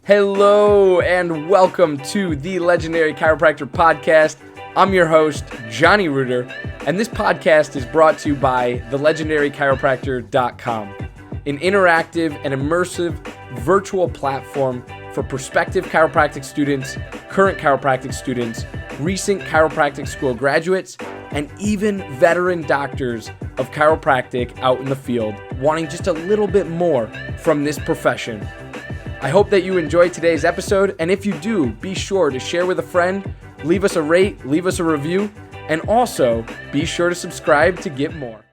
Hello and welcome to the Legendary Chiropractor Podcast. I'm your host, Johnny Reuter, and this podcast is brought to you by thelegendarychiropractor.com, an interactive and immersive virtual platform for prospective chiropractic students, current chiropractic students, recent chiropractic school graduates, and even veteran doctors of chiropractic out in the field wanting just a little bit more from this profession. I hope that you enjoyed today's episode, and if you do, be sure to share with a friend, leave us a rate, leave us a review, and also be sure to subscribe to get more.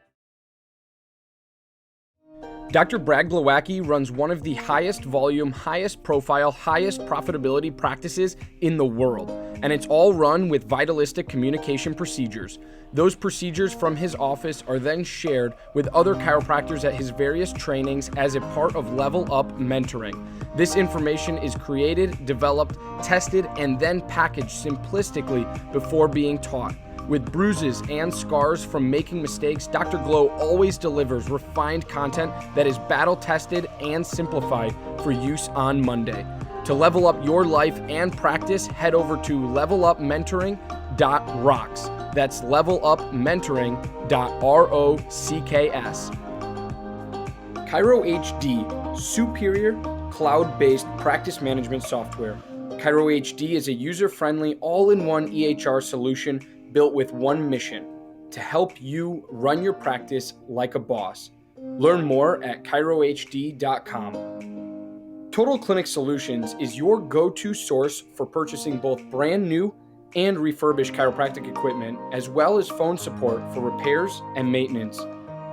Dr. Brad Glowacki runs one of the highest volume, highest profile, highest profitability practices in the world, and it's all run with vitalistic communication procedures. Those procedures from his office are then shared with other chiropractors at his various trainings as a part of Level Up mentoring. This information is created, developed, tested, and then packaged simplistically before being taught. With bruises and scars from making mistakes, Dr. Glow always delivers refined content that is battle-tested and simplified for use on Monday. To level up your life and practice, head over to levelupmentoring.rocks. That's levelupmentoring.rocks. Chiro HD, superior cloud-based practice management software. Chiro HD is a user-friendly, all-in-one EHR solution built with one mission: to help you run your practice like a boss. Learn more at chirohd.com. Total Clinic Solutions is your go-to source for purchasing both brand new and refurbished chiropractic equipment, as well as phone support for repairs and maintenance.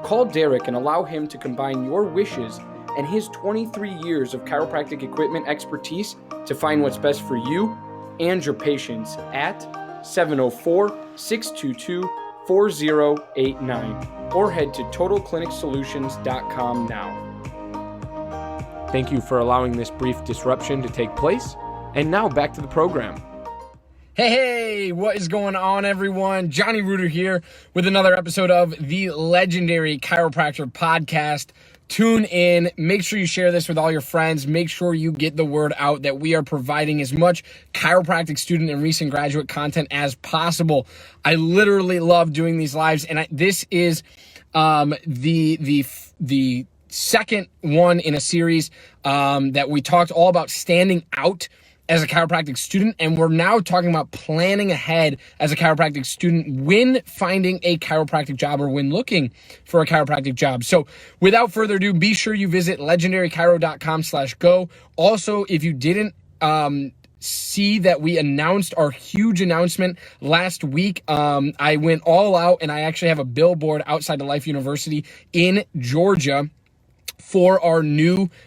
Call Derek and allow him to combine your wishes and his 23 years of chiropractic equipment expertise to find what's best for you and your patients at 704-622-4089 or head to totalclinicsolutions.com now. Thank you for allowing this brief disruption to take place. And now back to the program. Hey, what is going on, everyone? Johnny Reuter here with another episode of the Legendary Chiropractor Podcast. Tune in. Make sure you share this with all your friends. Make sure you get the word out that we are providing as much chiropractic student and recent graduate content as possible. I literally love doing these lives, and this is the second one in a series that we talked all about standing out as a chiropractic student, and we're now talking about planning ahead as a chiropractic student when finding a chiropractic job or when looking for a chiropractic job. So without further ado, be sure you visit legendarychiro.com/go. Also, if you didn't see that we announced our huge announcement last week, I went all out and I actually have a billboard outside the Life University in Georgia for our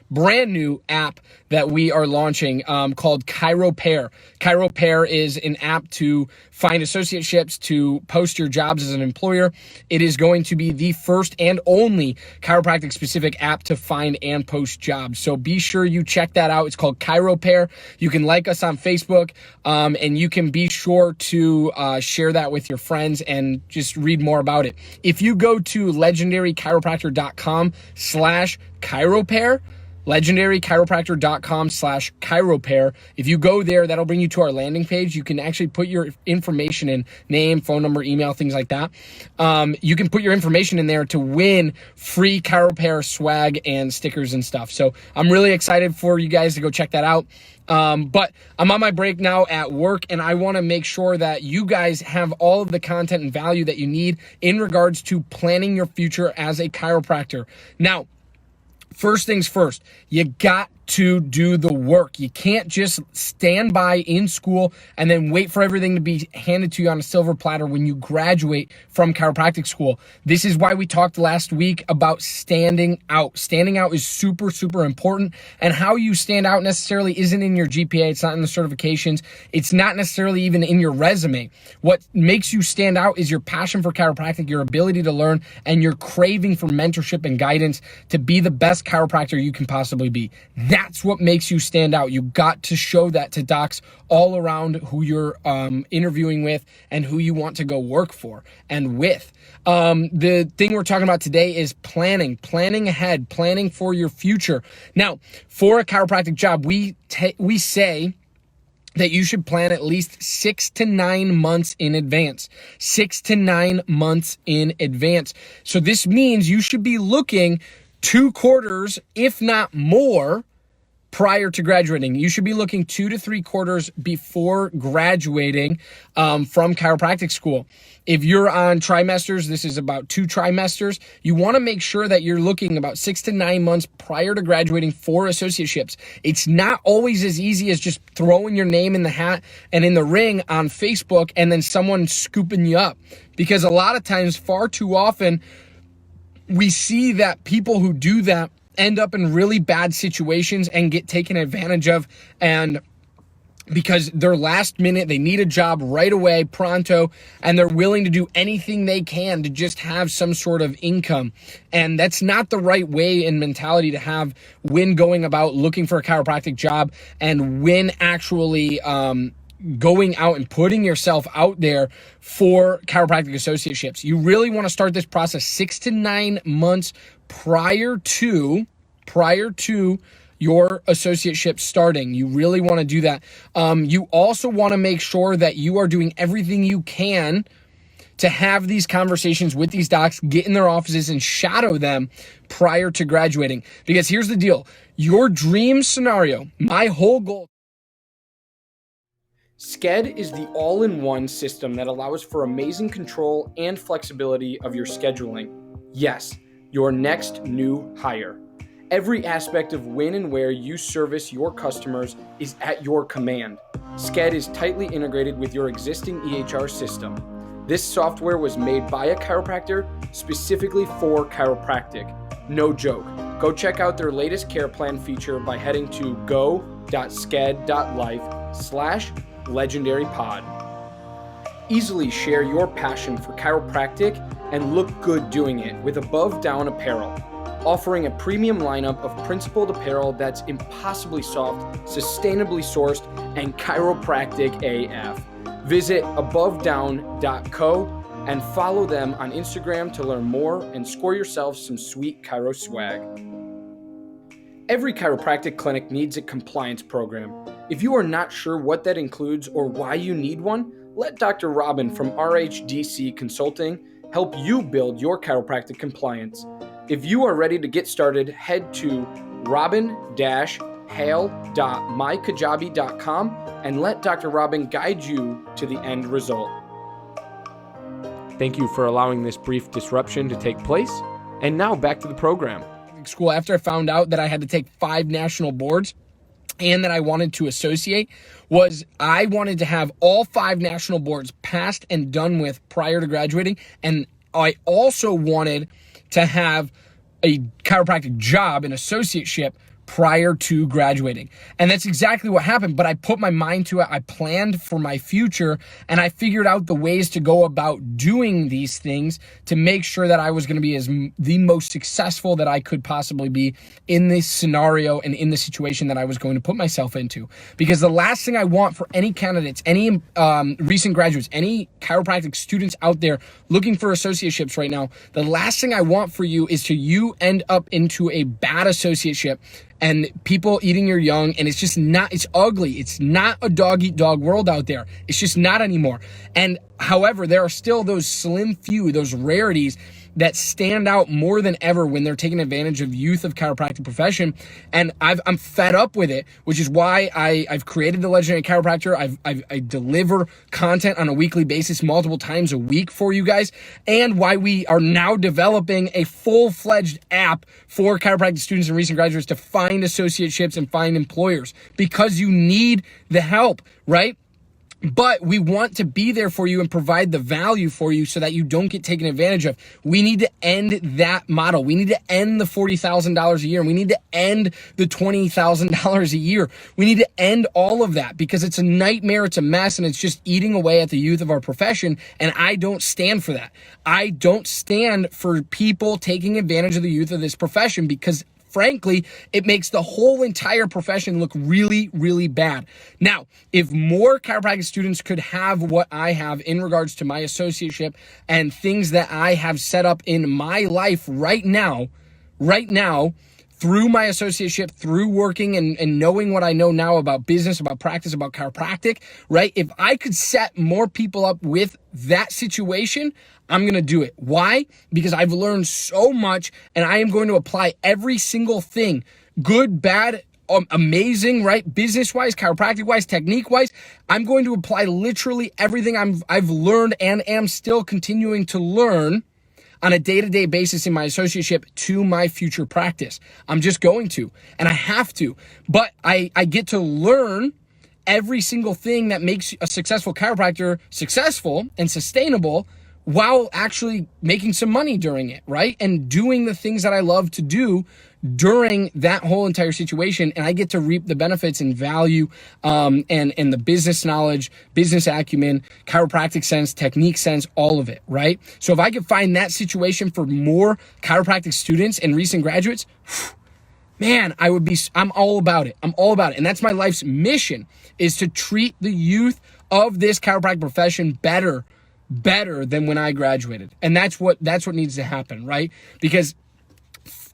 brand new app that we are launching called Chiropair. Chiropair is an app to find associateships, to post your jobs as an employer. It is going to be the first and only chiropractic specific app to find and post jobs. So be sure you check that out. It's called Chiropair. You can like us on Facebook, and you can be sure to share that with your friends and just read more about it. If you go to legendarychiropractor.com/Chiropair, legendarychiropractor.com/Chiropair. If you go there, that'll bring you to our landing page. You can actually put your information in, name, phone number, email, things like that. You can put your information in there to win free Chiropair swag and stickers and stuff. So I'm really excited for you guys to go check that out. But I'm on my break now at work, and I want to make sure that you guys have all of the content and value that you need in regards to planning your future as a chiropractor. Now, first things first, you got to do the work. You can't just stand by in school and then wait for everything to be handed to you on a silver platter when you graduate from chiropractic school. This is why we talked last week about standing out. Standing out is super, super important, and how you stand out necessarily isn't in your GPA. It's not in the certifications. It's not necessarily even in your resume. What makes you stand out is your passion for chiropractic, your ability to learn, and your craving for mentorship and guidance to be the best chiropractor you can possibly be. That's what makes you stand out. You got to show that to docs all around who you're interviewing with and who you want to go work for and with. The thing we're talking about today is planning ahead, planning for your future. Now, for a chiropractic job, we say that you should plan at least 6 to 9 months in advance. 6 to 9 months in advance. So this means you should be looking 2 quarters, if not more, prior to graduating. You should be looking 2 to 3 quarters before graduating from chiropractic school. If you're on trimesters, this is about 2 trimesters. You want to make sure that you're looking about 6 to 9 months prior to graduating for associateships. It's not always as easy as just throwing your name in the hat and in the ring on Facebook and then someone scooping you up. Because a lot of times, far too often, we see that people who do that end up in really bad situations and get taken advantage of, and because they're last minute, they need a job right away, pronto, and they're willing to do anything they can to just have some sort of income. And that's not the right way and mentality to have when going about looking for a chiropractic job and when actually going out and putting yourself out there for chiropractic associateships. You really want to start this process 6 to 9 months prior to your associateship starting. You really want to do that. You also want to make sure that you are doing everything you can to have these conversations with these docs, get in their offices and shadow them prior to graduating. Because here's the deal. Your dream scenario, my whole goal. Sked is the all-in-one system that allows for amazing control and flexibility of your scheduling. Yes, your next new hire. Every aspect of when and where you service your customers is at your command. Sked is tightly integrated with your existing EHR system. This software was made by a chiropractor specifically for chiropractic. No joke. Go check out their latest care plan feature by heading to go.sked.life/legendarypod. Easily share your passion for chiropractic and look good doing it with Above Down Apparel, offering a premium lineup of principled apparel that's impossibly soft, sustainably sourced, and chiropractic AF. Visit abovedown.co and follow them on Instagram to learn more and score yourself some sweet chiro swag. Every chiropractic clinic needs a compliance program. If you are not sure what that includes or why you need one, let Dr. Robin from RHDC Consulting help you build your chiropractic compliance. If you are ready to get started, head to robin-hale.mykajabi.com and let Dr. Robin guide you to the end result. Thank you for allowing this brief disruption to take place. And now back to the program. School, after I found out that I had to take 5 national boards and that I wanted to associate, I wanted to have all 5 national boards passed and done with prior to graduating. And I also wanted to have a chiropractic job, an associateship, prior to graduating. And that's exactly what happened, but I put my mind to it. I planned for my future, and I figured out the ways to go about doing these things to make sure that I was going to be the most successful that I could possibly be in this scenario and in the situation that I was going to put myself into. Because the last thing I want for any candidates, any recent graduates, any chiropractic students out there looking for associateships right now, the last thing I want for you is you end up into a bad associateship and people eating your young, and it's ugly. It's not a dog-eat-dog world out there. It's just not anymore. And however, there are still those slim few, those rarities that stand out more than ever when they're taking advantage of youth of chiropractic profession. And I'm fed up with it, which is why I've created the Legendary Chiropractor. I deliver content on a weekly basis, multiple times a week for you guys, and why we are now developing a full-fledged app for chiropractic students and recent graduates to find associateships and find employers, because you need the help, right? But we want to be there for you and provide the value for you so that you don't get taken advantage of. We need to end that model. We need to end the $40,000 a year. And we need to end the $20,000 a year. We need to end all of that because it's a nightmare. It's a mess, and it's just eating away at the youth of our profession. And I don't stand for that. I don't stand for people taking advantage of the youth of this profession, because frankly, it makes the whole entire profession look really, really bad. Now, if more chiropractic students could have what I have in regards to my associateship and things that I have set up in my life right now, through my associateship, through working and knowing what I know now about business, about practice, about chiropractic, right? If I could set more people up with that situation, I'm going to do it. Why? Because I've learned so much and I am going to apply every single thing, good, bad, amazing, right? Business-wise, chiropractic-wise, technique-wise. I'm going to apply literally everything I've learned and am still continuing to learn on a day-to-day basis in my associateship to my future practice. I'm just going to, and I have to. But I get to learn every single thing that makes a successful chiropractor successful and sustainable while actually making some money during it, right? And doing the things that I love to do during that whole entire situation. And I get to reap the benefits and value and the business knowledge, business acumen, chiropractic sense, technique sense, all of it, right? So if I could find that situation for more chiropractic students and recent graduates, man, I'm all about it. I'm all about it. And that's my life's mission, is to treat the youth of this chiropractic profession better than when I graduated. And that's what needs to happen, right? Because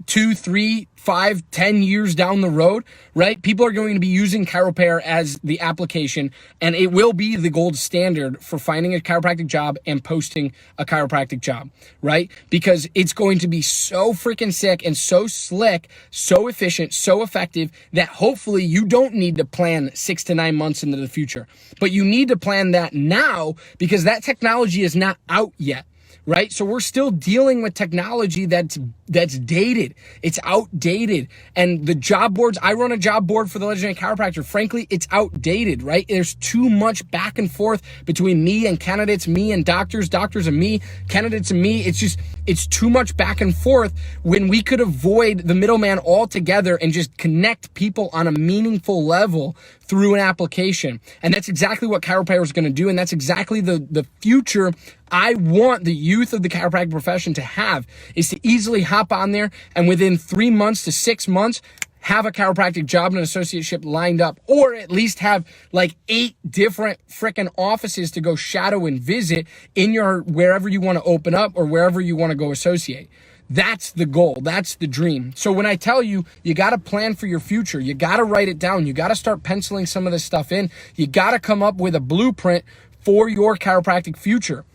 2, 3, 5, 10 years down the road, right? People are going to be using Chiropair as the application, and it will be the gold standard for finding a chiropractic job and posting a chiropractic job, right? Because it's going to be so freaking sick and so slick, so efficient, so effective that hopefully you don't need to plan 6 to 9 months into the future, but you need to plan that now because that technology is not out yet. Right? So we're still dealing with technology that's dated. It's outdated. And the job boards, I run a job board for the Legendary Chiropractor. Frankly, it's outdated, right? There's too much back and forth between me and candidates, me and doctors and me, candidates and me. It's too much back and forth when we could avoid the middleman altogether and just connect people on a meaningful level through an application. And that's exactly what Chiropractor is going to do. And that's exactly the future I want the youth of the chiropractic profession to have, is to easily hop on there and within 3 months to 6 months, have a chiropractic job and an associateship lined up, or at least have like 8 different freaking offices to go shadow and visit in your, wherever you want to open up or wherever you want to go associate. That's the goal. That's the dream. So when I tell you, you got to plan for your future, you got to write it down. You got to start penciling some of this stuff in. You got to come up with a blueprint for your chiropractic future.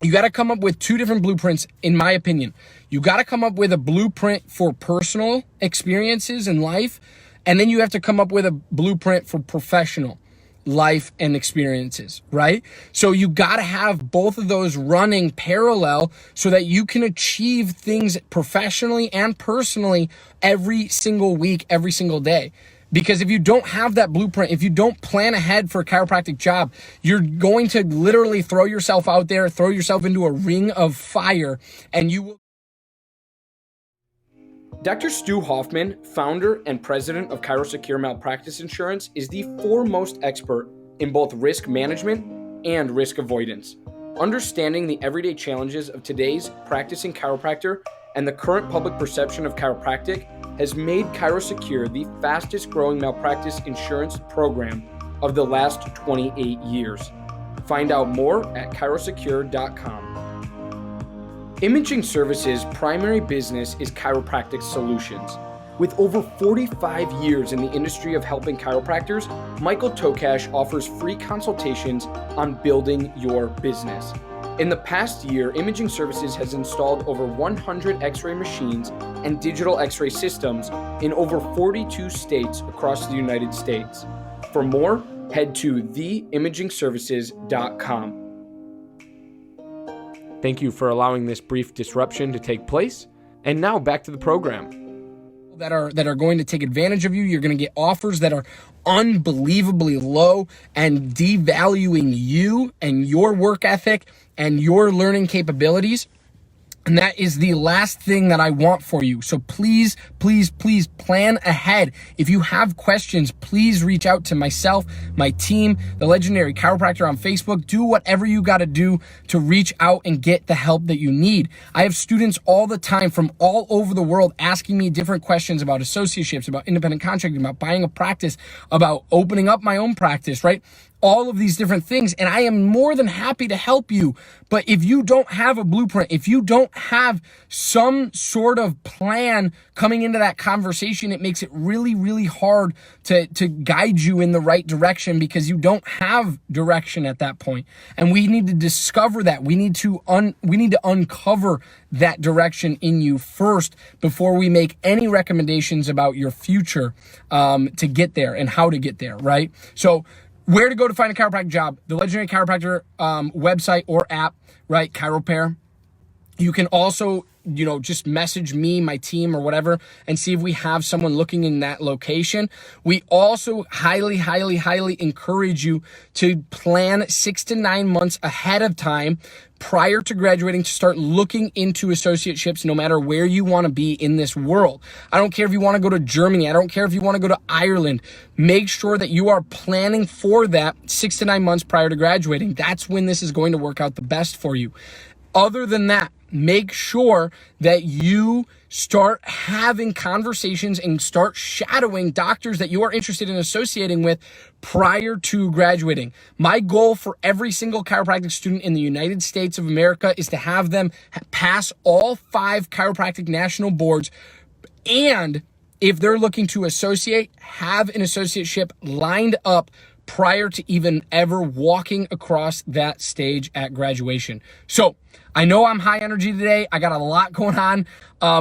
You got to come up with 2 different blueprints, in my opinion. You got to come up with a blueprint for personal experiences in life, and then you have to come up with a blueprint for professional life and experiences, right? So you got to have both of those running parallel so that you can achieve things professionally and personally every single week, every single day. Because if you don't have that blueprint, if you don't plan ahead for a chiropractic job, you're going to literally throw yourself out there, throw yourself into a ring of fire, and you will. Dr. Stu Hoffman, founder and president of ChiroSecure Malpractice Insurance, is the foremost expert in both risk management and risk avoidance. Understanding the everyday challenges of today's practicing chiropractor and the current public perception of chiropractic has made ChiroSecure the fastest growing malpractice insurance program of the last 28 years. Find out more at chirosecure.com. Imaging Services' primary business is chiropractic solutions. With over 45 years in the industry of helping chiropractors, Michael Tokash offers free consultations on building your business. In the past year, Imaging Services has installed over 100 X-ray machines and digital X-ray systems in over 42 states across the United States. For more, head to theimagingservices.com. Thank you for allowing this brief disruption to take place. And now back to the program. That are going to take advantage of you. You're going to get offers that are unbelievably low and devaluing you and your work ethic and your learning capabilities. And that is the last thing that I want for you. So please, please, please plan ahead. If you have questions, please reach out to myself, my team, the Legendary Chiropractor on Facebook. Do whatever you got to do to reach out and get the help that you need. I have students all the time from all over the world asking me different questions about associateships, about independent contracting, about buying a practice, about opening up my own practice, right? All of these different things. And I am more than happy to help you. But if you don't have a blueprint, if you don't have some sort of plan coming into that conversation, it makes it really, really hard to guide you in the right direction, because you don't have direction at that point. And we need to discover that. We need to uncover that direction in you first before we make any recommendations about your future to get there and how to get there, right? So where to go to find a chiropractic job? The Legendary Chiropractor website or app, right? Chiropair. You can also, just message me, my team, or whatever, and see if we have someone looking in that location. We also highly, highly, highly encourage you to plan 6 to 9 months ahead of time prior to graduating to start looking into associateships, no matter where you want to be in this world. I don't care if you want to go to Germany. I don't care if you want to go to Ireland. Make sure that you are planning for that 6 to 9 months prior to graduating. That's when this is going to work out the best for you. Other than that, make sure that you start having conversations and start shadowing doctors that you are interested in associating with prior to graduating. My goal for every single chiropractic student in the United States of America is to have them pass all 5 chiropractic national boards, and if they're looking to associate, have an associateship lined up prior to even ever walking across that stage at graduation. So I know I'm high energy today. I got a lot going on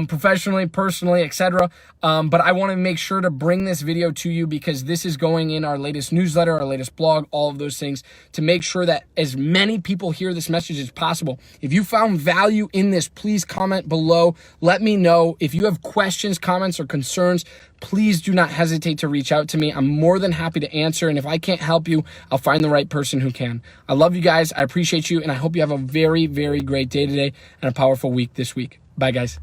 professionally, personally, etc. But I want to make sure to bring this video to you because this is going in our latest newsletter, our latest blog, all of those things, to make sure that as many people hear this message as possible. If you found value in this, please comment below. Let me know. If you have questions, comments, or concerns, please do not hesitate to reach out to me. I'm more than happy to answer. And if I can't help you, I'll find the right person who can. I love you guys. I appreciate you. And I hope you have a very, very great day today and a powerful week this week. Bye, guys.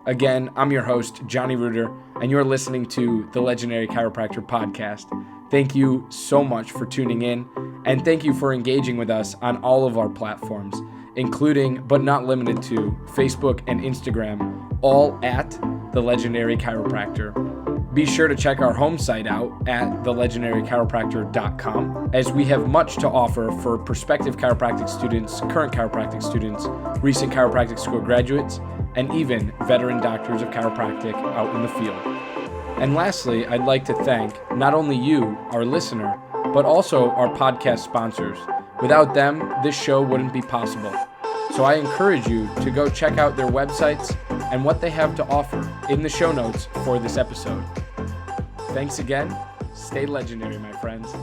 Again, I'm your host, Johnny Reuter, and you're listening to the Legendary Chiropractor podcast. Thank you so much for tuning in, and thank you for engaging with us on all of our platforms, including, but not limited to, Facebook and Instagram, all at The Legendary Chiropractor. Be sure to check our home site out at thelegendarychiropractor.com, as we have much to offer for prospective chiropractic students, current chiropractic students, recent chiropractic school graduates, and even veteran doctors of chiropractic out in the field. And lastly, I'd like to thank not only you, our listener, but also our podcast sponsors. Without them, this show wouldn't be possible. So I encourage you to go check out their websites and what they have to offer in the show notes for this episode. Thanks again. Stay legendary, my friends.